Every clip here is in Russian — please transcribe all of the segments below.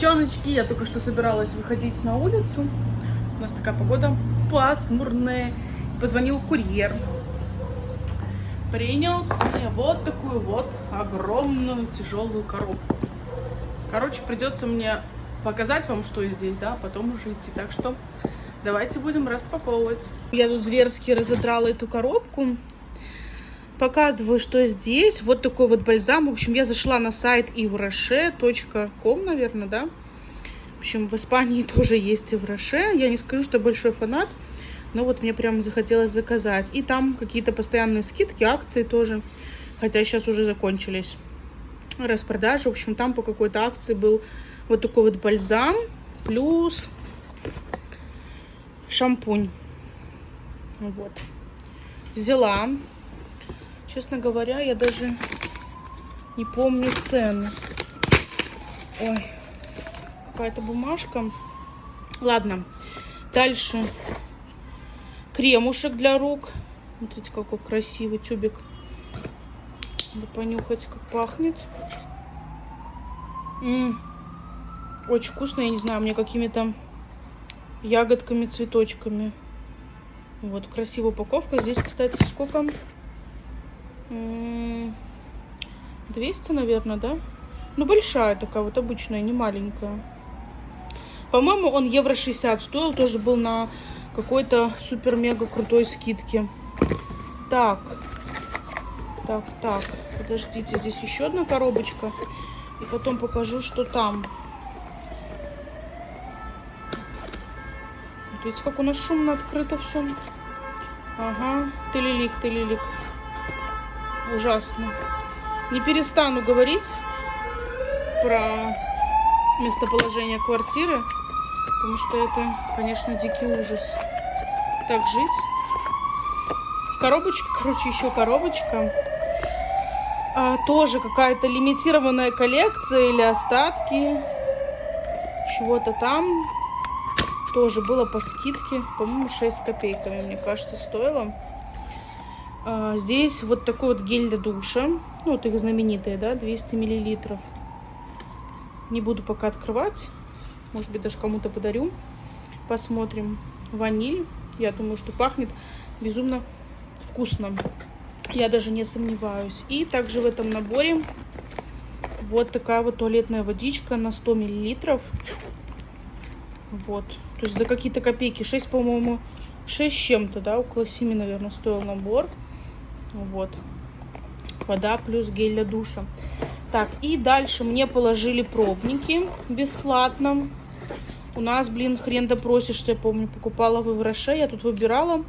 Девчоночки, я только что собиралась выходить на улицу. У нас такая погода пасмурная. Позвонил курьер. Принес мне вот такую вот огромную тяжелую коробку. Короче, придется мне показать вам, что здесь, да, потом уже идти. Так что давайте будем распаковывать. Я тут зверски разодрала эту коробку. Показываю, что здесь. Вот такой вот бальзам. В общем, я зашла на сайт ivroche.com, наверное, да? В общем, в Испании тоже есть Ivroche. Я не скажу, что большой фанат, но вот мне прям захотелось заказать. И там какие-то постоянные скидки, акции тоже. Хотя сейчас уже закончились распродажи. В общем, там по какой-то акции был вот такой вот бальзам. Плюс шампунь. Вот. Взяла. Честно говоря, я даже не помню цены. Ой, какая-то бумажка. Ладно, дальше кремушек для рук. Смотрите, какой красивый тюбик. Надо понюхать, как пахнет. Очень вкусно, я не знаю, мне какими-то ягодками, цветочками. Вот, красивая упаковка. Здесь, кстати, сколько? 200, наверное, да? Ну, большая такая, вот обычная, не маленькая. По-моему, он евро 60 стоил, тоже был на какой-то супер-мега крутой скидке. Так, подождите, здесь еще одна коробочка. И потом покажу, что там. Вот видите, как у нас шумно открыто все. Ага, тылилик. Ужасно. Не перестану говорить про местоположение квартиры, потому что это, конечно, дикий ужас. Так жить. Коробочка, короче, еще коробочка. Тоже какая-то лимитированная коллекция или остатки чего-то там. Тоже было по скидке. По-моему, 6 с копейками, мне кажется, стоило. Здесь вот такой вот гель для душа. Ну, вот их знаменитые, да, 200 миллилитров. Не буду пока открывать. Может быть, даже кому-то подарю. Посмотрим. Ваниль. Я думаю, что пахнет безумно вкусно. Я даже не сомневаюсь. И также в этом наборе вот такая вот туалетная водичка на 100 миллилитров. Вот. То есть за какие-то копейки. 6, по-моему, 6 с чем-то, да, около 7, наверное, стоил набор. Вот. Вода плюс гель для душа. Так, и дальше мне положили пробники бесплатно. У нас, блин, хрен допросишься, я помню, покупала в Ivroche. Я тут выбирала,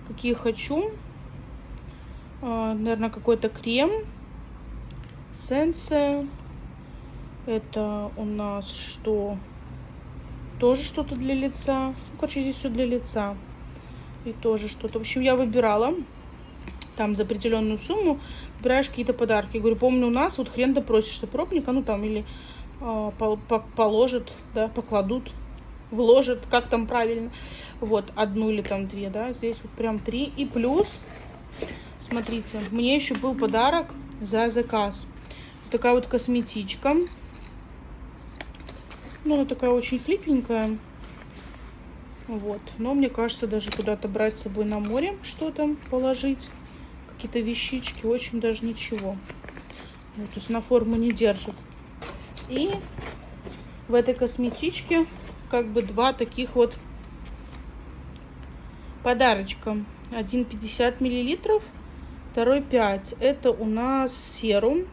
какие хочу. Наверное, какой-то крем. Сенсе. Это у нас что? Тоже что-то для лица. Ну, короче, здесь все для лица. И тоже что-то. В общем, я выбирала. Там за определенную сумму выбираешь какие-то подарки. Я говорю, помню, у нас вот хрен допросишься пробника, ну там или положат, да, покладут, вложат, как там правильно. Вот, одну или там две, да, здесь вот прям 3. И плюс, смотрите, мне еще был подарок за заказ. Такая вот косметичка. Ну, она такая очень хлипенькая. Вот, но мне кажется, даже куда-то брать с собой на море что-то положить. Какие-то вещички, очень даже ничего. Вот, то есть на форму не держит. И в этой косметичке как бы два таких вот подарочка. Один 50 миллилитров, второй 5. Это у нас серум.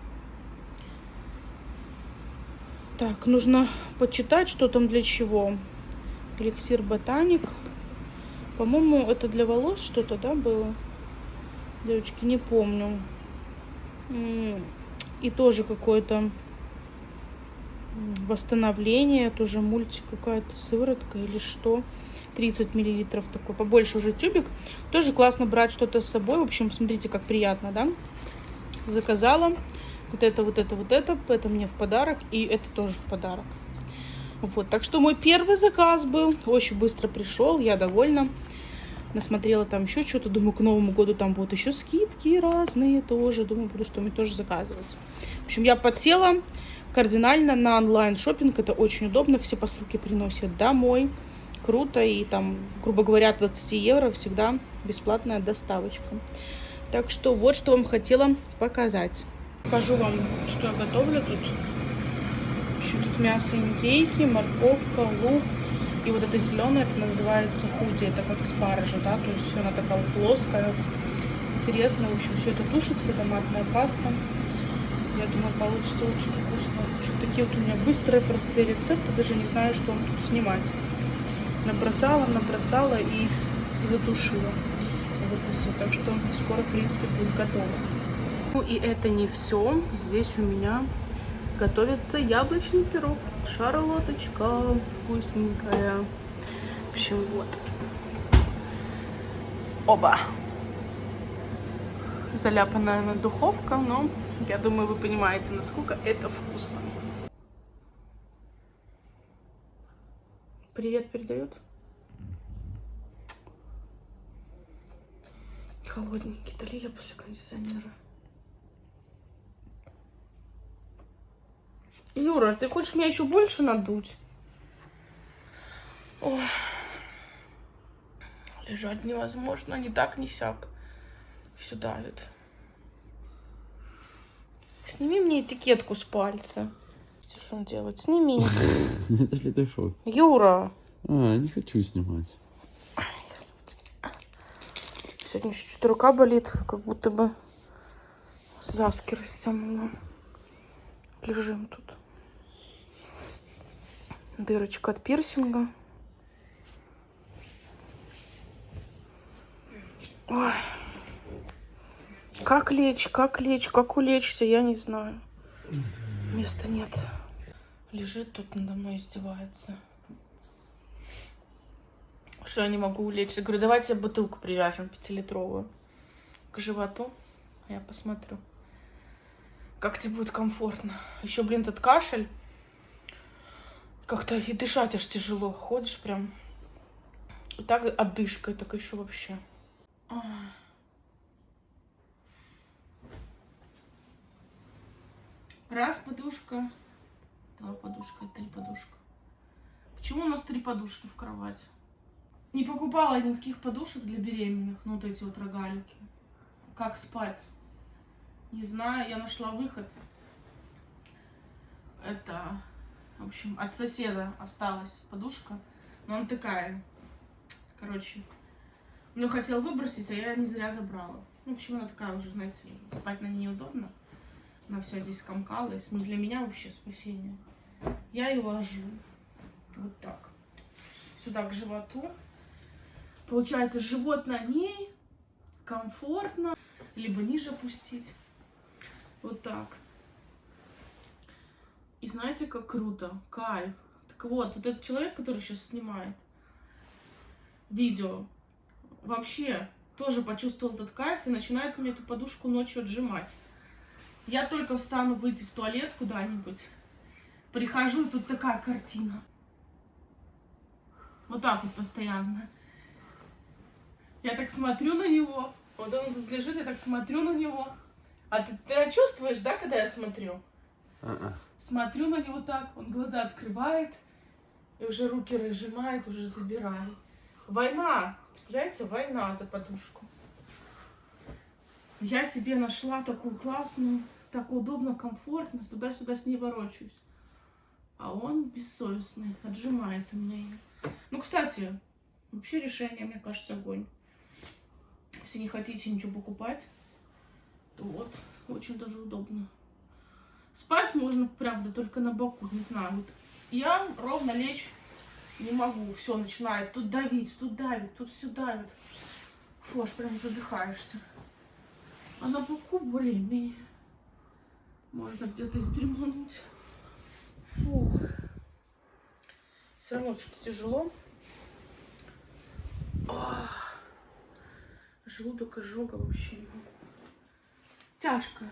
Так, нужно почитать, что там для чего. Эликсир ботаник. По-моему, это для волос что-то, да, было? Девочки, не помню. И тоже какое-то восстановление. Тоже мультик какая-то, сыворотка или что. 30 миллилитров такой. Побольше уже тюбик. Тоже классно брать что-то с собой. В общем, смотрите, как приятно, да? Заказала. Вот это. Это мне в подарок. И это тоже в подарок. Вот, так что мой первый заказ был. Очень быстро пришел. Я довольна. Насмотрела там еще что-то. Думаю, к Новому году там будут еще скидки разные тоже. Думаю, буду что-нибудь тоже заказывать. В общем, я подсела, кардинально на онлайн-шоппинг. Это очень удобно. Все посылки приносят домой. Круто. И там, грубо говоря, от 20 евро всегда бесплатная доставочка. Так что вот что вам хотела показать. Покажу вам, что я готовлю тут. Еще тут мясо индейки, морковка, лук. И вот это зеленое, это называется худи. Это как спаржа, да? То есть она такая вот плоская. Интересно. В общем, все это тушится. Томатная паста. Я думаю, получится очень вкусно. В общем, такие вот у меня быстрые, простые рецепты. Даже не знаю, что вам тут снимать. Набросала и затушила. Вот и все. Так что скоро, в принципе, будет готово. Ну и это не все. Здесь у меня готовится яблочный пирог. Шарлоточка вкусненькая. В общем, вот. Оба. Заляпанная на духовка, но я думаю, вы понимаете, насколько это вкусно. Привет передают. Холодненький, долили после кондиционера. Юра, ты хочешь меня еще больше надуть? Ой. Лежать невозможно, ни так, ни сяк. Все давит. Сними мне этикетку с пальца. Что он делает? Сними. Это фетишок. Юра. Не хочу снимать. Сегодня чуть-чуть рука болит, как будто бы связки растянула. Лежим тут. Дырочка от пирсинга. Ой. Как лечь, как улечься, я не знаю. Места нет. Лежит тут надо мной, издевается. Что я не могу улечься? Говорю, давайте бутылку привяжем 5-литровую к животу. Я посмотрю, как тебе будет комфортно. Еще, блин, этот кашель. Как-то и дышать аж тяжело. Ходишь прям. И так отдышка, так еще вообще. Раз подушка, два подушка, 3 подушка. Почему у нас 3 подушки в кровати? Не покупала никаких подушек для беременных, ну вот эти вот рогалики. Как спать? Не знаю, я нашла выход. Это, в общем, от соседа осталась подушка, но она такая. Короче, он ее хотел выбросить, а я не зря забрала. В общем, она такая уже, знаете, спать на ней неудобно. Она вся здесь скомкалась. Но для меня вообще спасение. Я ее ложу вот так. Сюда к животу. Получается, живот на ней. Комфортно. Либо ниже опустить. Вот так. И знаете, как круто. Кайф. Так вот, вот этот человек, который сейчас снимает видео, вообще тоже почувствовал этот кайф и начинает мне эту подушку ночью отжимать. Я только встану выйти в туалет куда-нибудь, прихожу, и тут такая картина. Вот так вот постоянно. Я так смотрю на него, вот он тут лежит, я так смотрю на него. А ты чувствуешь, да, когда я смотрю? Смотрю на него так, он глаза открывает, и уже руки разжимает, уже забирает. Война, представляете, война за подушку. Я себе нашла такую классную, так удобно, комфортно, туда-сюда с ней ворочаюсь. А он бессовестный, отжимает у меня ее. Ну, кстати, вообще решение, мне кажется, огонь. Если не хотите ничего покупать, то вот, очень даже удобно. Спать можно, правда, только на боку, не знаю. Вот я ровно лечь не могу. Все, начинает тут давить, тут давит, тут все давит. Фу, аж прям задыхаешься. А на боку более-менее можно где-то издремануть. Фу. Все равно что-то тяжело. Желудок изжога вообще. Тяжко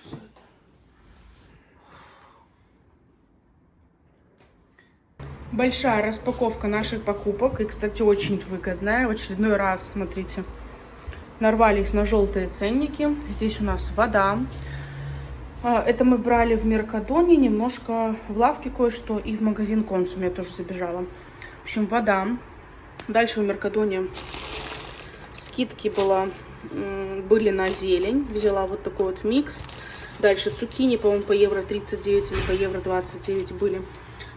все это. Большая распаковка наших покупок. И, кстати, очень выгодная. В очередной раз, смотрите, нарвались на желтые ценники. Здесь у нас вода, Это мы брали в Меркадоне, немножко в лавке кое-что и в магазин Консум я тоже забежала. В общем, вода. Дальше в Меркадоне скидки были на зелень. Взяла вот такой вот микс. Дальше цукини, по-моему, по евро 39 или по евро 29 были.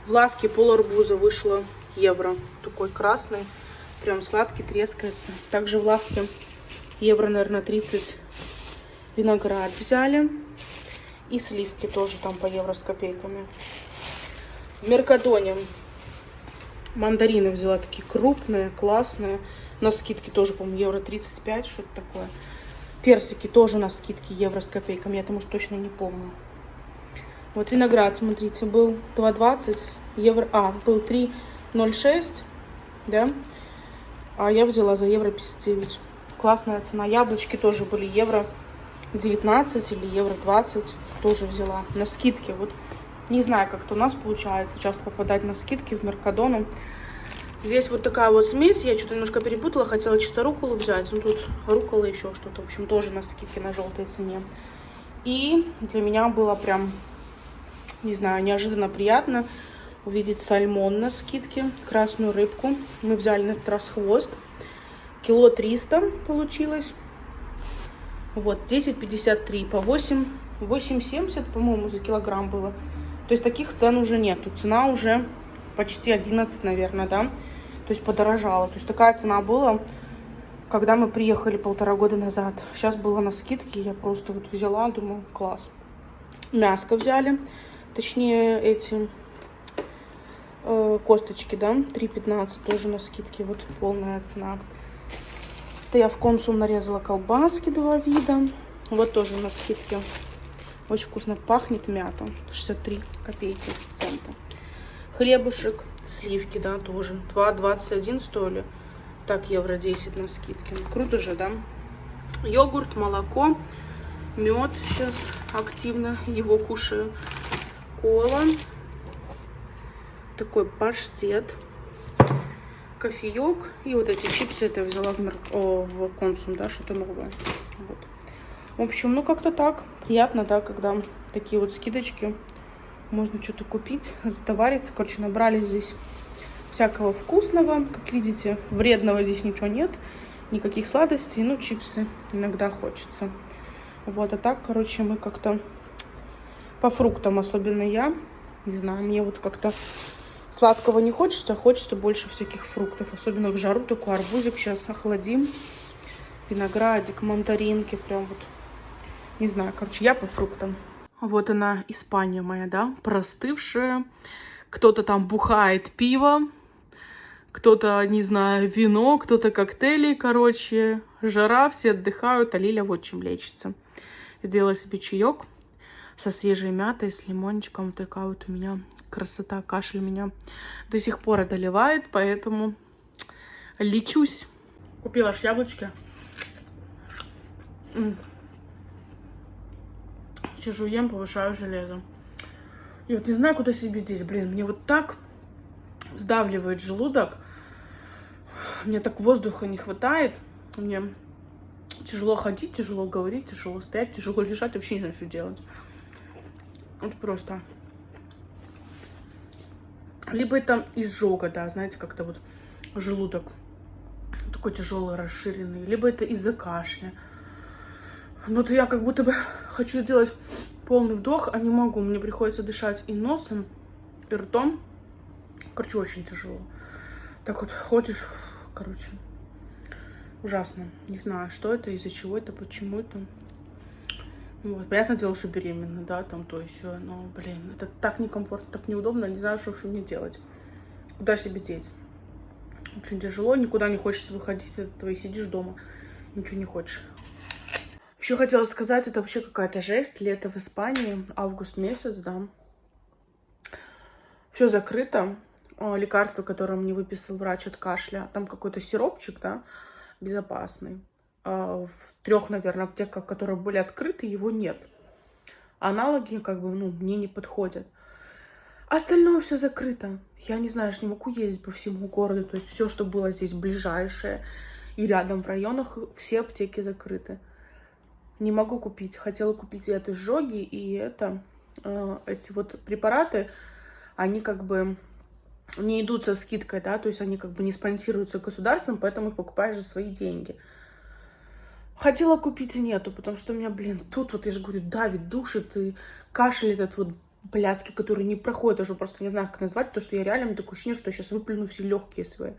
В лавке пол-арбуза вышло евро. Такой красный, прям сладкий, трескается. Также в лавке евро, наверное, 30 виноград взяли. И сливки тоже там по евро с копейками. В Меркадоне мандарины взяла такие крупные, классные. На скидке тоже, по-моему, евро 35, что-то такое. Персики тоже на скидке евро с копейками. Я там уж точно не помню. Вот виноград, смотрите, был 2,20 евро. Был 3,06, да? А я взяла за евро 59. Классная цена. Яблочки тоже были евро 19 или евро 20. Тоже взяла на скидке. Вот не знаю, как это у нас получается часто попадать на скидки в Меркадоне. Здесь вот такая вот смесь. Я что-то немножко перепутала. Хотела чисто рукколу взять. Ну тут руккола еще что-то. В общем, тоже на скидке на желтой цене. И для меня было прям, не знаю, неожиданно приятно увидеть сальмон на скидке. Красную рыбку. Мы взяли на этот раз хвост. Кило 300 получилось. Вот, 10,53 по 8,70, по-моему, за килограмм было. То есть таких цен уже нету. Цена уже почти 11, наверное, да? То есть подорожала. То есть такая цена была, когда мы приехали 1,5 года назад. Сейчас было на скидке, я просто вот взяла, думаю, класс. Мяско взяли, точнее эти косточки, да, 3,15 тоже на скидке, вот полная цена. Это я в Консум нарезала колбаски 2 вида. Вот тоже на скидке. Очень вкусно пахнет, мята. 63 копейки цента. Хлебушек, сливки, да, тоже. 2,21 стоили. Так, евро 10 на скидке. Ну, круто же, да? Йогурт, молоко, мед. Сейчас активно его кушаю. Кола. Такой паштет. Кофеек и вот эти чипсы это я взяла в Консум, да, что-то новое. Вот. В общем, ну как-то так. Приятно, да, когда такие вот скидочки. Можно что-то купить, затовариться. Короче, набрали здесь всякого вкусного. Как видите, вредного здесь ничего нет. Никаких сладостей, ну, чипсы иногда хочется. Вот, а так, короче, мы как-то по фруктам, особенно я. Не знаю, мне вот как-то сладкого не хочется, хочется больше всяких фруктов. Особенно в жару такой арбузик сейчас охладим. Виноградик, мандаринки, прям вот. Не знаю, короче, я по фруктам. Вот она, Испания моя, да, простывшая. Кто-то там бухает пиво, кто-то, не знаю, вино, кто-то коктейли, короче. Жара, все отдыхают, а Лиля вот чем лечится. Сделала себе чаек со свежей мятой, с лимончиком. Вот такая вот у меня красота, кашель меня до сих пор одолевает, поэтому лечусь. Купила аж яблочки. Сижу, ем, повышаю железо. И вот не знаю, куда себе деть. Блин, мне вот так сдавливает желудок. Мне так воздуха не хватает. Мне тяжело ходить, тяжело говорить, тяжело стоять, тяжело лежать. Вообще не знаю, что делать. Вот просто. Либо это изжога, да, знаете, как-то вот желудок такой тяжелый, расширенный. Либо это из-за кашля. Но то я как будто бы хочу сделать полный вдох, а не могу. Мне приходится дышать и носом, и ртом. Короче, очень тяжело. Так вот ходишь, короче, ужасно. Не знаю, что это, из-за чего это, почему это. Вот. Понятное дело, что беременна, да, там то и сё. Но, блин, это так некомфортно, так неудобно. Не знаю, что мне делать. Куда себе деть? Очень тяжело, никуда не хочется выходить. От этого и сидишь дома, ничего не хочешь. Еще хотела сказать, это вообще какая-то жесть. Лето в Испании, август месяц, да. Все закрыто. Лекарство, которое мне выписал врач от кашля, там какой-то сиропчик, да, безопасный. В 3, наверное, аптеках, которые были открыты, его нет. Аналоги, как бы, ну, мне не подходят. Остальное все закрыто. Я не знаю, я не могу ездить по всему городу. То есть все, что было здесь ближайшее и рядом в районах, все аптеки закрыты. Не могу купить. Хотела купить и от изжоги, и эти вот препараты, они как бы не идут со скидкой, да, то есть они как бы не спонсируются государством, поэтому их покупаешь за свои деньги. Хотела купить и нету, потому что у меня, блин, тут вот, я же говорю, давит, душит, и кашель этот вот блядский, который не проходит, даже просто не знаю, как назвать, потому что я реально, такое ощущение, что я сейчас выплюну все легкие свои.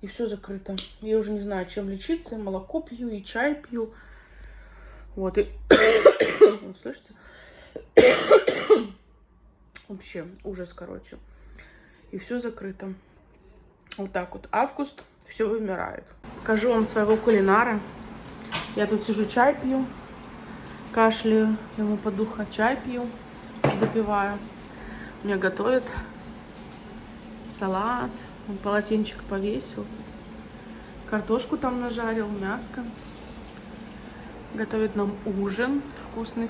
И все закрыто. Я уже не знаю, чем лечиться, молоко пью и чай пью. Вот, и... вот, слышите? Вообще, ужас, короче. И все закрыто. Вот так вот. Август, все вымирает. Покажу вам своего кулинара. Я тут сижу, чай пью. Кашляю, ему подуха, чай пью. Допиваю. Мне готовят салат. Он полотенчик повесил. Картошку там нажарил, мяско. Готовит нам ужин. Вкусный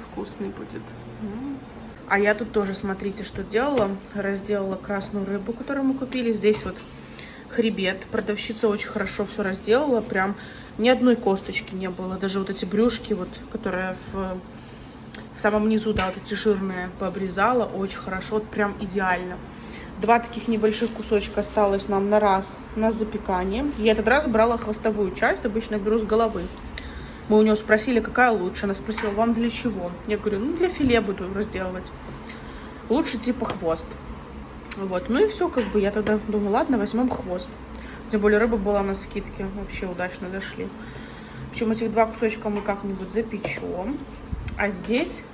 будет. А я тут тоже, смотрите, что делала. Разделала красную рыбу, которую мы купили. Здесь вот хребет. Продавщица очень хорошо все разделала. Прям ни одной косточки не было. Даже вот эти брюшки, вот, которые в самом низу, да, вот эти жирные, пообрезала. Очень хорошо, вот прям идеально. 2 таких небольших кусочка осталось нам на запекание. Я этот раз брала хвостовую часть, обычно беру с головы. Мы у нее спросили, какая лучше. Она спросила, вам для чего? Я говорю, ну для филе буду разделывать. Лучше типа хвост. Вот, ну и все, как бы я тогда думаю, ладно, возьмем хвост. Тем более рыба была на скидке, вообще удачно зашли. В общем, этих 2 кусочка мы как-нибудь запечем. А здесь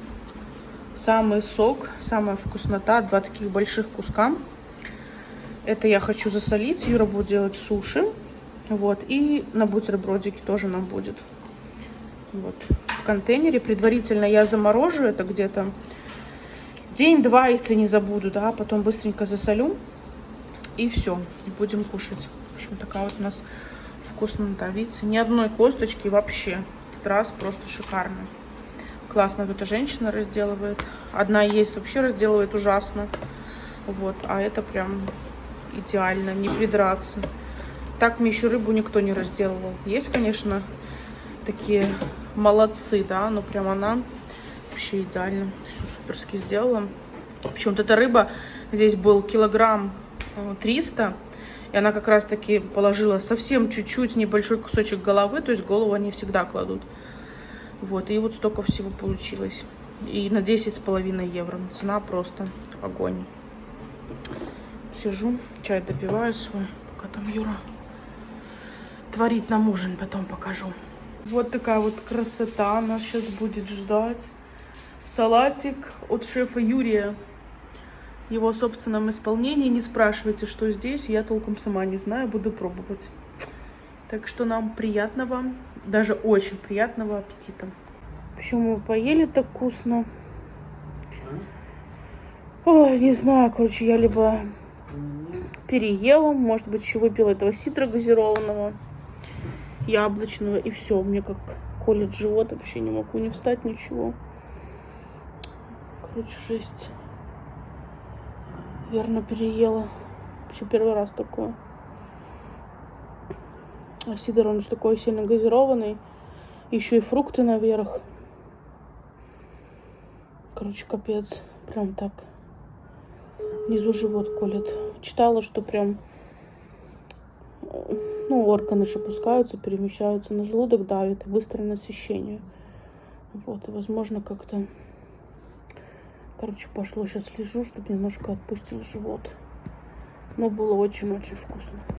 самый сок, самая вкуснота, 2 таких больших куска. Это я хочу засолить. Юра будет делать суши. Вот, и на бутербродики тоже нам будет. Вот, в контейнере. Предварительно я заморожу это где-то день-два, если не забуду, да, потом быстренько засолю. И все, будем кушать. В общем, такая вот у нас вкуснота, видите, ни одной косточки вообще. Этот раз просто шикарно. Классно вот эта женщина разделывает. Одна есть, вообще разделывает ужасно. Вот, а это прям идеально, не придраться. Так мне еще рыбу никто не разделывал. Есть, конечно, такие молодцы, да, но прям она вообще идеально. Все суперски сделала. Причем вот эта рыба, здесь был килограмм 300. И она как раз таки положила совсем чуть-чуть небольшой кусочек головы. То есть голову они всегда кладут. Вот, и вот столько всего получилось. И на 10,5 евро. Цена просто огонь. Сижу, чай допиваю свой, пока там Юра творит нам ужин, потом покажу. Вот такая вот красота нас сейчас будет ждать. Салатик от шефа Юрия. В его собственном исполнении. Не спрашивайте, что здесь. Я толком сама не знаю, буду пробовать. Так что нам приятного, даже очень приятного аппетита. В общем, мы поели так вкусно. Ой, не знаю, короче, я либо переела, может быть, еще выпила этого сидра газированного, яблочного, и все, мне как колет живот, вообще не могу не встать, ничего. Короче, жесть. Верно, переела. Вообще первый раз такое. А сидр, он же такой сильно газированный. Еще и фрукты наверх. Короче, капец. Прям так. Внизу живот колет. Читала, что прям, ну, органы же опускаются, перемещаются на желудок, давит, быстрое насыщение. Вот, и, возможно, как-то, короче, пошло. Сейчас лежу, чтобы немножко отпустил живот. Но было очень-очень вкусно.